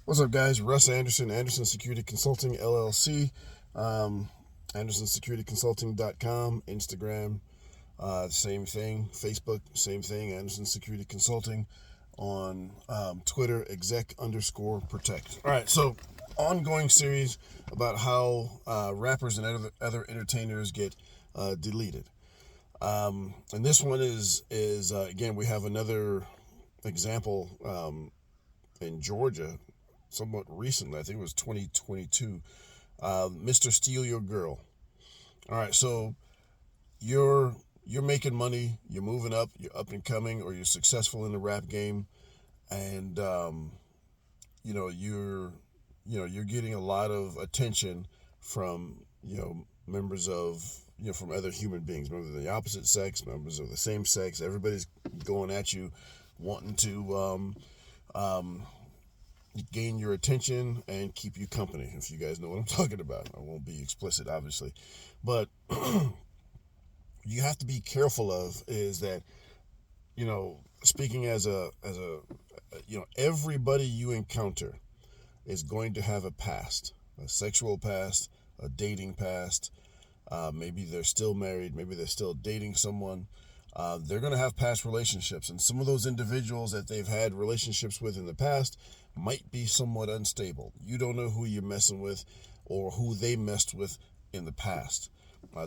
What's up, guys? Russ Anderson, Anderson Security Consulting, LLC, AndersonSecurityConsulting.com, Instagram, same thing, Facebook, same thing, Anderson Security Consulting, on Twitter, exec_protect. All right, so ongoing series about how rappers and other entertainers get deleted. And this one is again, we have another example in Georgia somewhat recently. I think it was 2022. Mr. Steal Your Girl. All right, so you're making money, you're moving up, you're up and coming, or you're successful in the rap game, and you know you're you're getting a lot of attention from members of from other human beings, members of the opposite sex, members of the same sex. Everybody's going at you, wanting to gain your attention and keep you company. If you guys know what I'm talking about, I won't be explicit, obviously, but you have to be careful of is that speaking as a everybody you encounter is going to have a past, a sexual past, a dating past. Maybe they're still married, maybe they're still dating someone. They're going to have past relationships, and some of those individuals that they've had relationships with in the past might be somewhat unstable. You don't know who you're messing with or who they messed with in the past.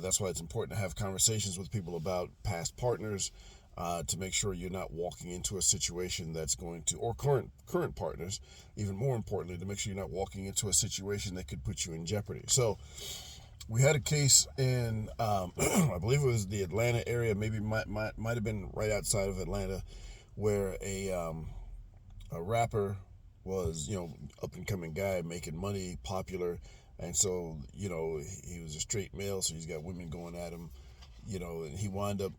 That's why it's important to have conversations with people about past partners, to make sure you're not walking into a situation that's going to, or current partners, even more importantly, to make sure you're not walking into a situation that could put you in jeopardy. So we had a case in, I believe it was the Atlanta area, maybe might have been right outside of Atlanta, where a rapper was, up and coming guy, making money, popular, and so he was a straight male, so he's got women going at him, and he wound up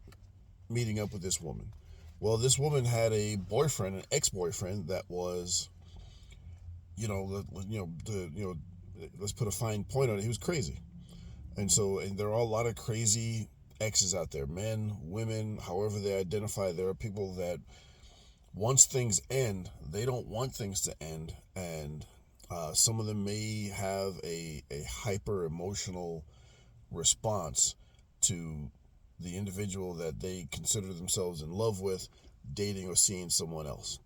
meeting up with this woman. Well, this woman had a boyfriend, an ex-boyfriend that was, let's put a fine point on it. He was crazy. And there are a lot of crazy exes out there, men, women, however they identify. There are people that once things end, they don't want things to end. And some of them may have a hyper emotional response to the individual that they consider themselves in love with dating or seeing someone else.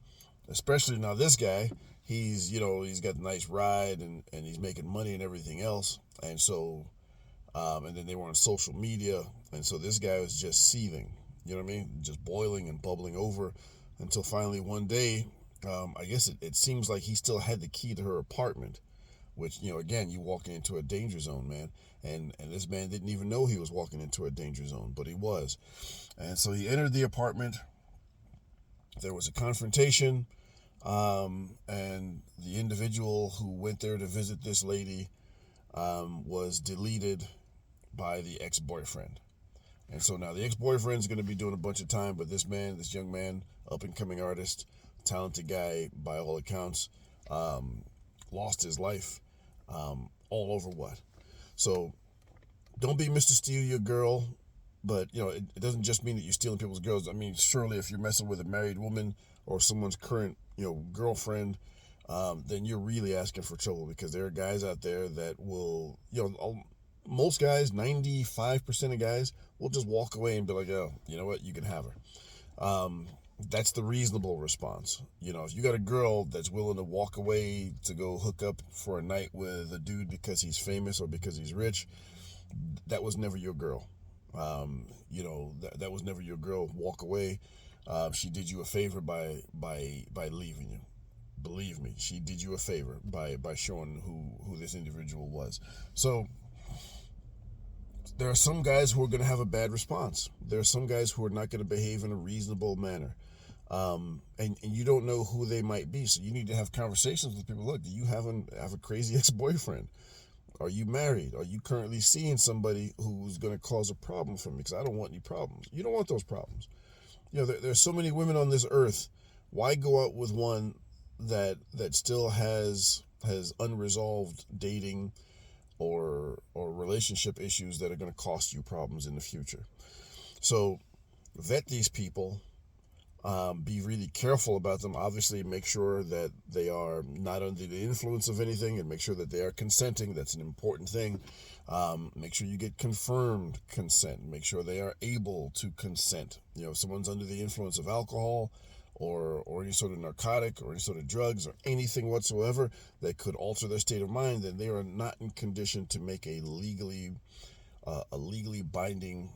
Especially now, this guy, he's got a nice ride, and he's making money and everything else. And so and then they were on social media, and so this guy was just seething, you know what I mean, just boiling and bubbling over, until finally one day, I guess it seems like he still had the key to her apartment, which, again, you walking into a danger zone, man. And this man didn't even know he was walking into a danger zone, but he was. And so he entered the apartment. There was a confrontation, and the individual who went there to visit this lady was deleted by the ex-boyfriend. And so now the ex-boyfriend is going to be doing a bunch of time, but this young man, up-and-coming artist, talented guy by all accounts, lost his life, all over what? So don't be Mr. Steal Your Girl, but it doesn't just mean that you're stealing people's girls. I mean, surely if you're messing with a married woman or someone's current girlfriend, then you're really asking for trouble, because there are guys out there that will, most guys, 95% of guys, will just walk away and be like, oh, you know what, you can have her. That's the reasonable response. If you got a girl that's willing to walk away to go hook up for a night with a dude because he's famous or because he's rich, that was never your girl. That was never your girl. Walk away. She did you a favor by leaving you. Believe me, she did you a favor by showing who this individual was. So there are some guys who are going to have a bad response. There are some guys who are not going to behave in a reasonable manner. And you don't know who they might be. So you need to have conversations with people. Look, do you have a crazy ex-boyfriend? Are you married? Are you currently seeing somebody who's going to cause a problem for me? Because I don't want any problems. You don't want those problems. There's so many women on this earth. Why go out with one that still has unresolved dating or relationship issues that are going to cost you problems in the future? So vet these people. Be really careful about them. Obviously, make sure that they are not under the influence of anything, and make sure that they are consenting. That's an important thing. Make sure you get confirmed consent. Make sure they are able to consent. If someone's under the influence of alcohol or any sort of narcotic or any sort of drugs or anything whatsoever that could alter their state of mind, then they are not in condition to make a legally binding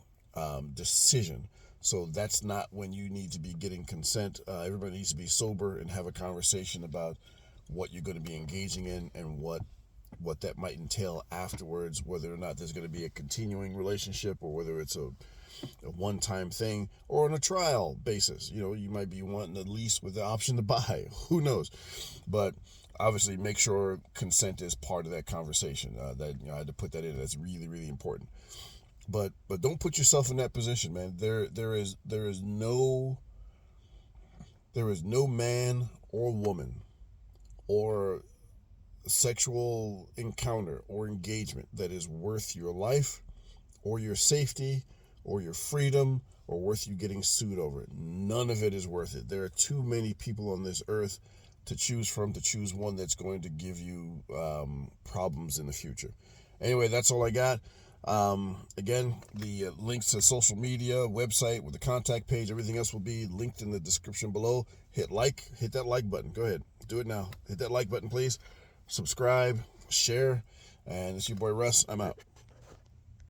decision. So that's not when you need to be getting consent. Everybody needs to be sober and have a conversation about what you're going to be engaging in and what that might entail afterwards, whether or not there's going to be a continuing relationship or whether it's a one-time thing or on a trial basis. You might be wanting a lease with the option to buy. Who knows? But obviously make sure consent is part of that conversation. I had to put that in. That's really, really important. But don't put yourself in that position, man. There is no man or woman or sexual encounter or engagement that is worth your life or your safety or your freedom or worth you getting sued over it. None of it is worth it. There are too many people on this earth to choose from, to choose one that's going to give you problems in the future. Anyway, that's all I got. Again, the links to social media, website with the contact page, everything else will be linked in the description below. Hit that like button. Go ahead, do it now. Hit that like button, please. Subscribe, share, and it's your boy Russ. I'm out.